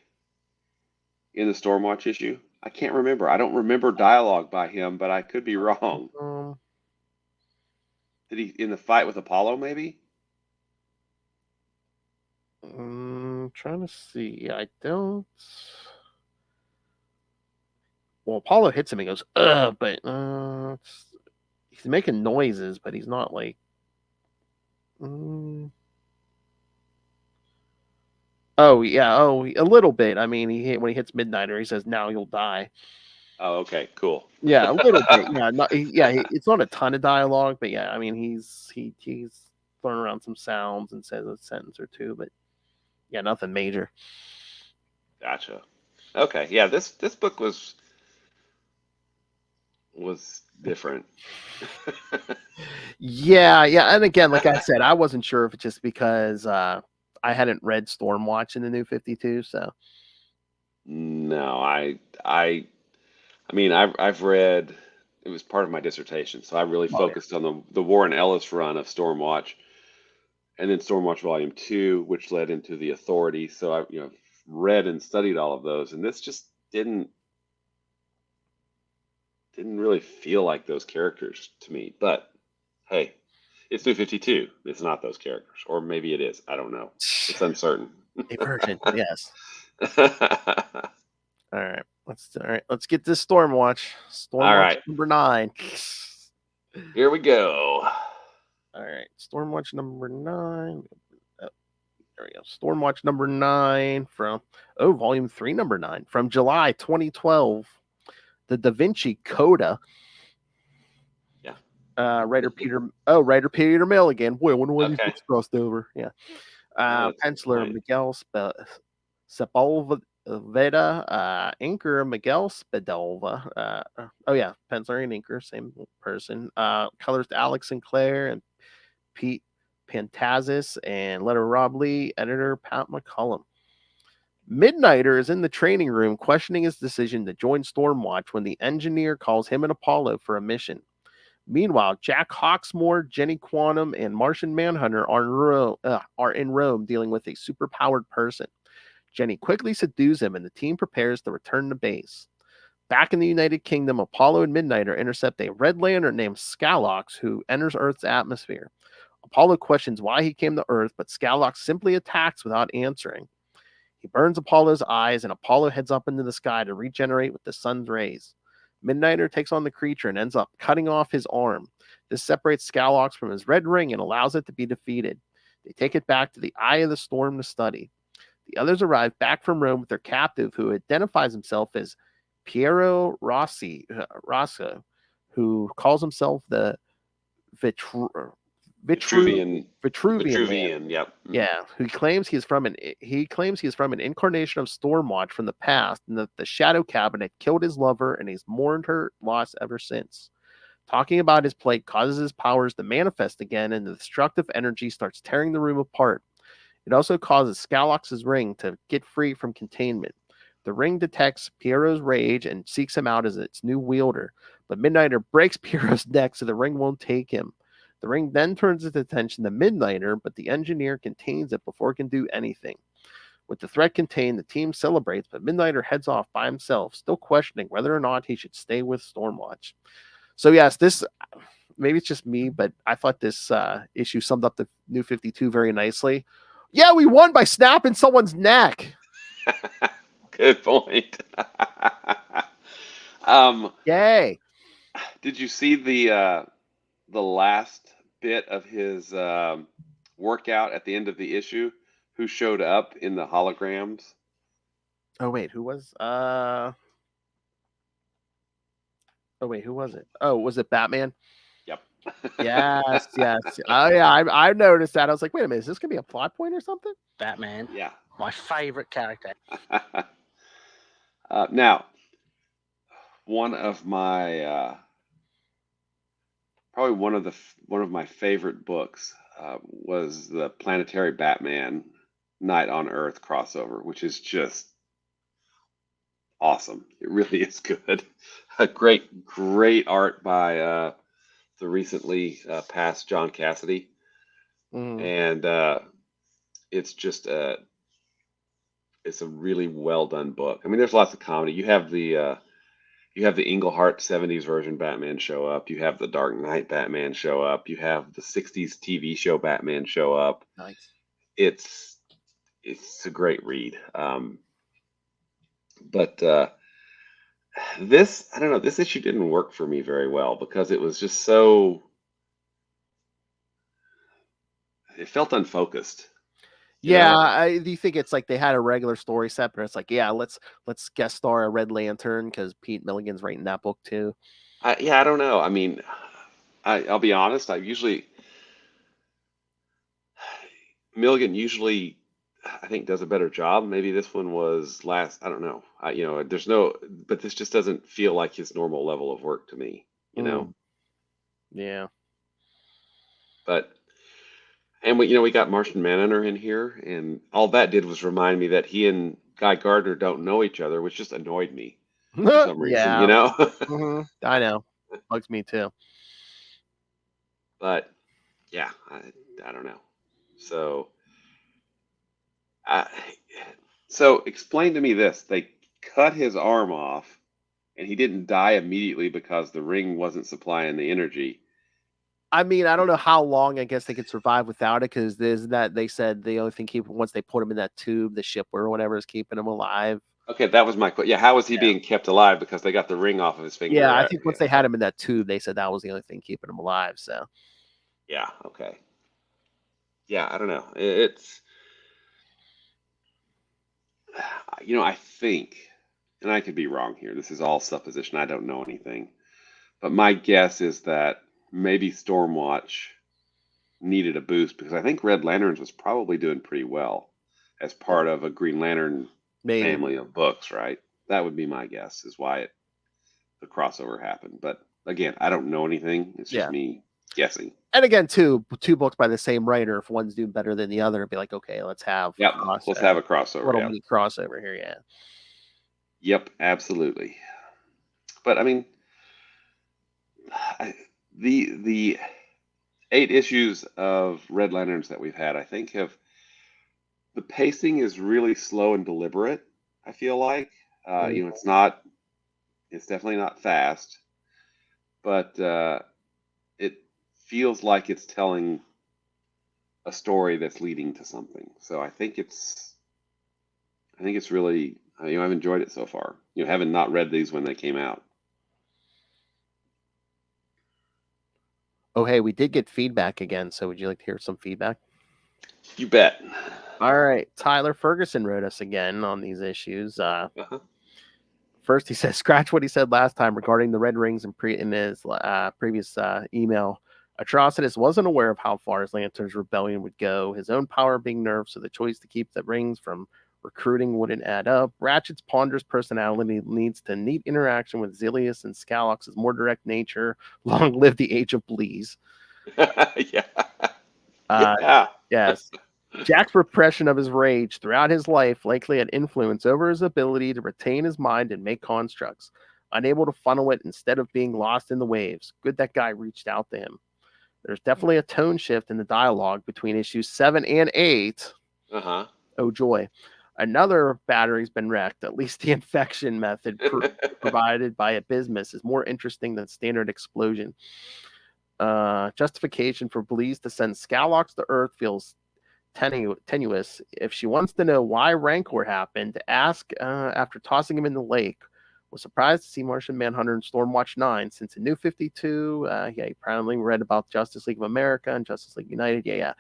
in the Stormwatch issue? I can't remember. I don't remember dialogue by him, but I could be wrong. Did he in the fight with Apollo? Maybe. Trying to see. I don't. Well, Apollo hits him and goes, but he's making noises, but he's not like. Oh yeah, a little bit. I mean, when he hits Midnighter, he says, "Now you'll die." Oh, okay, cool. Yeah, a little bit. Yeah, it's not a ton of dialogue, but yeah, I mean, he's throwing around some sounds and says a sentence or two, but yeah, nothing major. Gotcha. Okay, yeah, this book was different. Yeah, and again, like I said, I wasn't sure if it's just because I hadn't read Stormwatch in the New 52, so. No, I mean, I've read. It was part of my dissertation, so I really focused on the Warren Ellis run of Stormwatch, and then Stormwatch Volume 2, which led into the Authority. So I read and studied all of those, and this just didn't really feel like those characters to me. But hey, it's New 52. It's not those characters, or maybe it is. I don't know. It's uncertain. A version, yes. All right, let's get this Stormwatch. Stormwatch number 9. Here we go. All right, Stormwatch number 9. There we go. Stormwatch number 9 from Volume 3, number 9 from July 2012. The Da Vinci Coda. Yeah. Writer Peter Mill again. Boy, I wonder why these books crossed over. Yeah. Penciler Miguel Sepulveda. Inker Miguel Spadalva. Penciler and inker, same person. Colors Alex Sinclair and Pete Pantazis, and letter Rob Lee, editor Pat McCullum. Midnighter is in the training room questioning his decision to join Stormwatch when the engineer calls him and Apollo for a mission. Meanwhile, Jack Hawksmoor, Jenny Quantum, and Martian Manhunter are in Rome dealing with a superpowered person. Jenny quickly subdues him, and the team prepares to return to base. Back in the United Kingdom, Apollo and Midnighter intercept a Red Lantern named Scallox, who enters Earth's atmosphere. Apollo questions why he came to Earth, but Scallox simply attacks without answering. He burns Apollo's eyes, and Apollo heads up into the sky to regenerate with the sun's rays. Midnighter takes on the creature and ends up cutting off his arm. This separates Scallox from his red ring and allows it to be defeated. They take it back to the Eye of the Storm to study. The others arrive back from Rome with their captive, who identifies himself as Piero Rosso, who calls himself the Vitruvian. Yep. Yeah, he claims he is from an incarnation of Stormwatch from the past, and that the Shadow Cabinet killed his lover, and he's mourned her loss ever since. Talking about his plight causes his powers to manifest again, and the destructive energy starts tearing the room apart. It also causes Scallox's ring to get free from containment. The ring detects Piero's rage and seeks him out as its new wielder, but Midnighter breaks Piero's neck so the ring won't take him. The ring then turns its attention to Midnighter, but the engineer contains it before it can do anything. With the threat contained, the team celebrates, but Midnighter heads off by himself, still questioning whether or not he should stay with Stormwatch. So yes, this, maybe it's just me, but I thought this issue summed up the New 52 very nicely. Yeah, we won by snapping someone's neck. Good point. Yay. Did you see the last bit of his workout at the end of the issue? Who showed up in the holograms? Oh wait, who was who was it? Oh, was it Batman? Yep. Yes. Oh yeah, I noticed that. I was like, wait a minute, is this gonna be a plot point or something? Batman, Yeah. my favorite character. Now, one of my probably one of my favorite books was the Planetary Batman Night on Earth crossover, which is just awesome. It really is good. A great art by the recently passed John Cassidy, and it's just it's a really well done book. I mean, there's lots of comedy. You have the Englehart 70s version Batman show up. You have the Dark Knight Batman show up. You have the 60s TV show Batman show up. Nice. It's a great read. But this, I don't know, this issue didn't work for me very well because it was just so, it felt unfocused. Yeah, do you think it's like they had a regular story set, but it's like, yeah, let's guest star a Red Lantern because Pete Milligan's writing that book too. I don't know. I mean, I'll be honest. Milligan usually, I think, does a better job. Maybe this one was last. I don't know. But this just doesn't feel like his normal level of work to me. Yeah. But. And we got Martian Manhunter in here, and all that did was remind me that he and Guy Gardner don't know each other, which just annoyed me for some reason, I know. Bugs me too. But yeah, I don't know. So explain to me this: they cut his arm off, and he didn't die immediately because the ring wasn't supplying the energy. I mean, I don't know how long I guess they could survive without it, because there's that they said the only thing once they put him in that tube, the ship or whatever is keeping him alive. Okay, that was my question. Yeah, how was he being kept alive? Because they got the ring off of his finger. Yeah, I think once they had him in that tube, they said that was the only thing keeping him alive. So. Yeah. Okay. Yeah, I don't know. I think, and I could be wrong here. This is all supposition. I don't know anything, but my guess is that maybe Stormwatch needed a boost because I think Red Lanterns was probably doing pretty well as part of a Green Lantern family of books, right? That would be my guess is why the crossover happened. But again, I don't know anything. It's just me guessing. And again, two books by the same writer. If one's doing better than the other, it'd be like, okay, let's have let's have a crossover. Little mini crossover here, yeah. Yep, absolutely. But I mean, the 8 issues of Red Lanterns that we've had, I think the pacing is really slow and deliberate. I feel like it's definitely not fast, but it feels like it's telling a story that's leading to something. So I think it's really, I've enjoyed it so far. Having not read these when they came out. Oh, hey, we did get feedback again, so would you like to hear some feedback? You bet. All right. Tyler Ferguson wrote us again on these issues. First, he says, scratch what he said last time regarding the red rings in his previous email. Atrocitus wasn't aware of how far his Lantern's rebellion would go, his own power being nerfed, so the choice to keep the rings from recruiting wouldn't add up. Ratchet's ponderous personality leads to neat interaction with Zilius and Scalox's more direct nature. Long live the age of Bleez. Yes. Jack's repression of his rage throughout his life likely had influence over his ability to retain his mind and make constructs. Unable to funnel it instead of being lost in the waves. Good that Guy reached out to him. There's definitely a tone shift in the dialogue between issues 7 and 8. Uh-huh. Oh, joy. Another battery's been wrecked. At least the infection method provided by Abysmus is more interesting than standard explosion. Justification for Bleez to send Scallox to Earth feels tenuous. If she wants to know why Rancor happened, ask after tossing him in the lake. Was surprised to see Martian Manhunter in Stormwatch 9 since in New 52. He proudly read about Justice League of America and Justice League United. Yeah.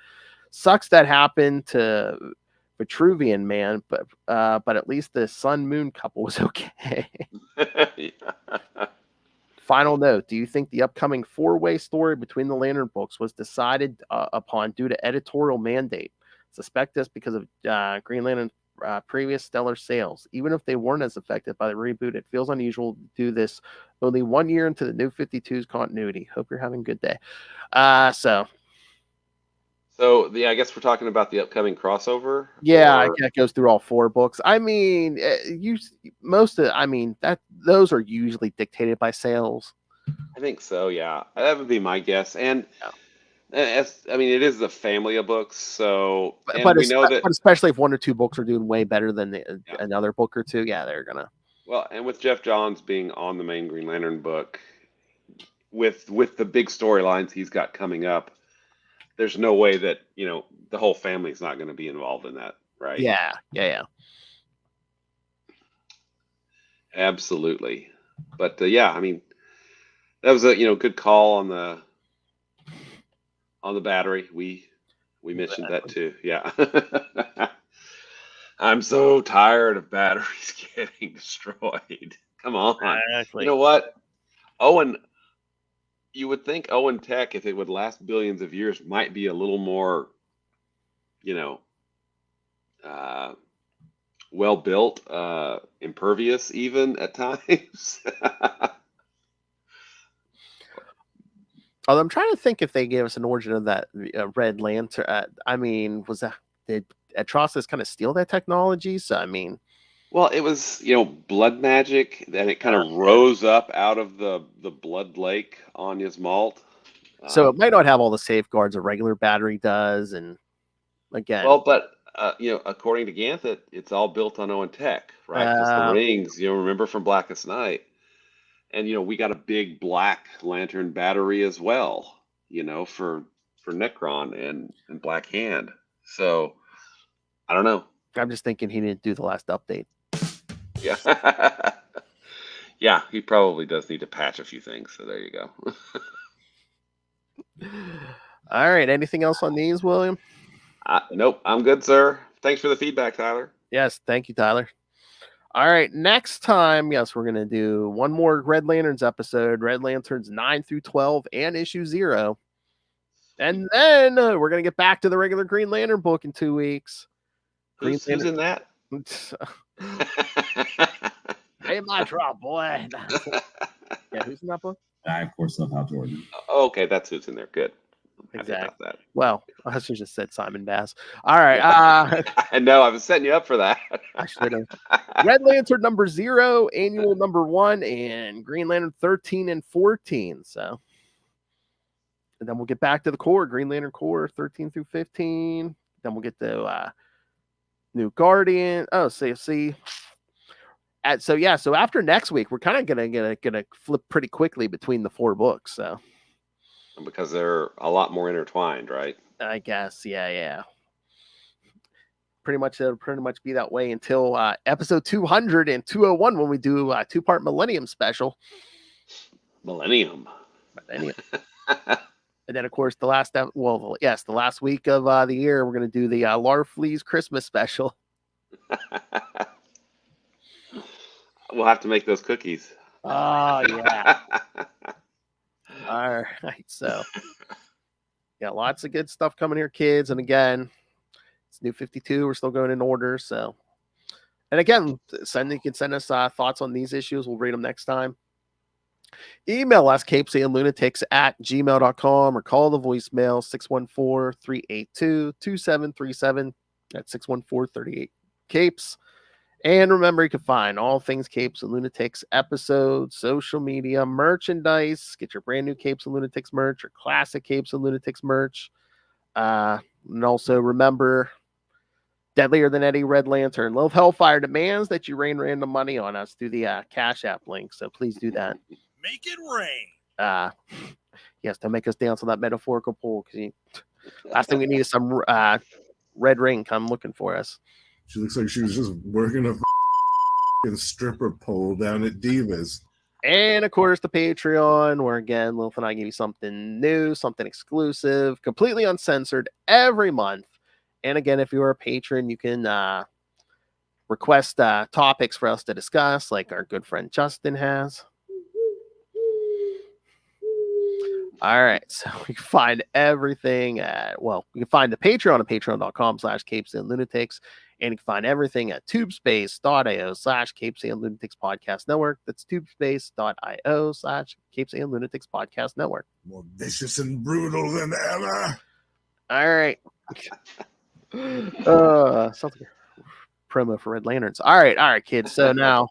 Sucks that happened to Vitruvian Man, but at least the Sun Moon couple was okay. Final note: do you think the upcoming 4-way story between the Lantern books was decided upon due to editorial mandate? Suspect this because of Green Lantern's previous stellar sales. Even if they weren't as affected by the reboot, it feels unusual to do this only 1 year into the New 52's continuity. Hope you're having a good day. So I guess we're talking about the upcoming crossover. Yeah, or... it goes through all 4 books. I mean, those are usually dictated by sales. I think so. Yeah, that would be my guess. And it is a family of books, so but we know that. But especially if 1 or 2 books are doing way better than another book or 2, they're gonna. Well, and with Jeff Johns being on the main Green Lantern book, with the big storylines he's got coming up, there's no way that the whole family's not going to be involved in that, right? Yeah. Absolutely. But that was a good call on the battery. We mentioned that too. Yeah. I'm so tired of batteries getting destroyed. Come on. Exactly. You know what? Owen, you would think Owen Tech, if it would last billions of years, might be a little more, well built, impervious even at times. Although I'm trying to think if they gave us an origin of that Red Lantern. Did Atrocitus kind of steal that technology? So well, it was blood magic, and it kind of rose up out of the blood lake on his malt. So it might not have all the safeguards a regular battery does, and again, well, but according to Ganthet, it's all built on Owen Tech, right? Because the rings, remember from Blackest Night, and we got a big Black Lantern battery as well, for Necron and Black Hand. So I don't know. I'm just thinking he didn't do the last update. Yeah. Yeah, he probably does need to patch a few things. So there you go. All right. Anything else on these, William? Nope. I'm good, sir. Thanks for the feedback, Tyler. Yes. Thank you, Tyler. All right. Next time, yes, we're going to do one more Red Lanterns episode, Red Lanterns 9 through 12 and issue 0. And then we're going to get back to the regular Green Lantern book in 2 weeks. Who's in that? Hey, my drop, boy. Yeah, who's in that book? I, of course, love Hal Jordan. Oh, okay, that's who's in there. Good. Exactly. That. Well, I should have just said Simon Bass. All right. I know. I was setting you up for that. I should have. Red Lantern number 0, annual number 1, and Green Lantern 13 and 14. So, and then we'll get back to the core, Green Lantern core 13 through 15. Then we'll get to New Guardian. Oh, see. So after next week, we're kind of gonna flip pretty quickly between the 4 books. So because they're a lot more intertwined, right? I guess, yeah. Pretty much it'll be that way until episode 200 and 201 when we do a 2-part Millennium special. Millennium. And then of course the last week of the year we're gonna do the Larfleeze Christmas special. We'll have to make those cookies. Oh, yeah. All right. So, yeah, lots of good stuff coming here, kids. And again, it's New 52. We're still going in order. So, and again, you can send us thoughts on these issues. We'll read them next time. Email us, CapesandLunatics@gmail.com, or call the voicemail 614-382-2737. That's 614-38-CAPES. And remember, you can find all things Capes and Lunatics episodes, social media, merchandise. Get your brand new Capes and Lunatics merch or classic Capes and Lunatics merch. And also remember, Deadlier Than Eddie Red Lantern. Love Hellfire demands that you rain random money on us through the Cash App link. So please do that. Make it rain. Yes, to make us dance on that metaphorical pole. Because last thing we need is some red ring come looking for us. She looks like she was just working a stripper pole down at Divas. And of course, the Patreon, where again, Lilith and I give you something new, something exclusive, completely uncensored every month. And again, if you're a patron, you can request topics for us to discuss, like our good friend Justin has. All right, so you can find everything you can find the Patreon at patreon.com/CapesandLunatics, and you can find everything at tubespace.io/CapesandLunatics Podcast Network. That's tubespace.io/CapesandLunatics Podcast Network. More vicious and brutal than ever. All right. Sounds like a promo for Red Lanterns. All right, kids. So now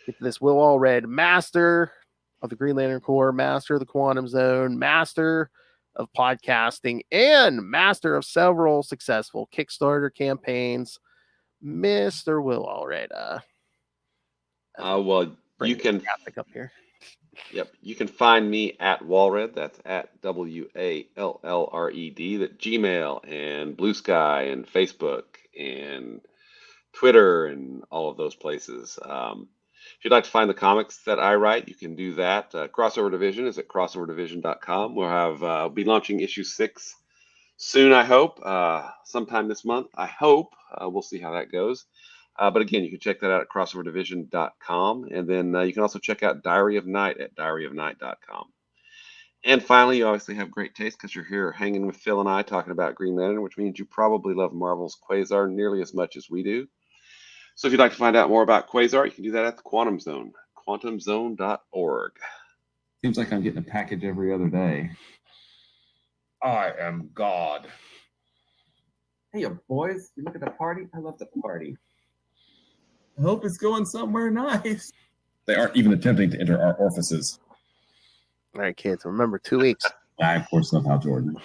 get to this Will Allred, master of the Green Lantern Corps, master of the Quantum Zone, master of podcasting, and master of several successful Kickstarter campaigns, Mr. Will Allred. Well, you can graphic up here. Yep, you can find me at Walred. That's at WALLRED. That Gmail and Blue Sky and Facebook and Twitter and all of those places. If you'd like to find the comics that I write, you can do that. Crossover Division is at crossoverdivision.com. We'll be launching issue 6 soon, I hope. Sometime this month, I hope. We'll see how that goes. But again, you can check that out at crossoverdivision.com. And then you can also check out Diary of Night at diaryofnight.com. And finally, you obviously have great taste because you're here hanging with Phil and I talking about Green Lantern, which means you probably love Marvel's Quasar nearly as much as we do. So if you'd like to find out more about Quasar, you can do that at the Quantum Zone, quantumzone.org. Seems like I'm getting a package every other day. I am God. Hey, boys, you look at the party? I love the party. I hope it's going somewhere nice. They aren't even attempting to enter our orifices. All right, kids. Remember, 2 weeks. I, of course, love Hal Jordan.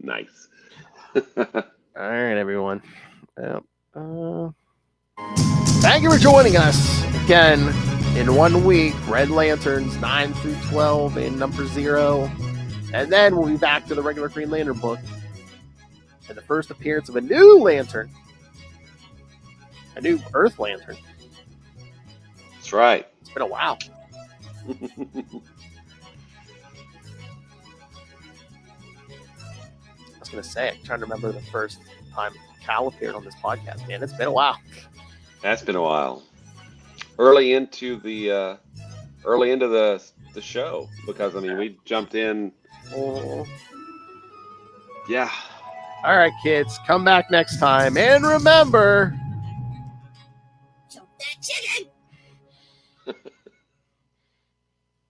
Nice. All right, everyone. Thank you for joining us again in 1 week. Red Lanterns 9 through 12 in number 0. And then we'll be back to the regular Green Lantern book. And the first appearance of a new Lantern. A new Earth Lantern. That's right. It's been a while. I was going to say, I'm trying to remember the first time Cal appeared on this podcast, man. It's been a while. That's been a while. Early into the show, because I mean we jumped in. Yeah. All right, kids, come back next time, and remember. Jump that chicken!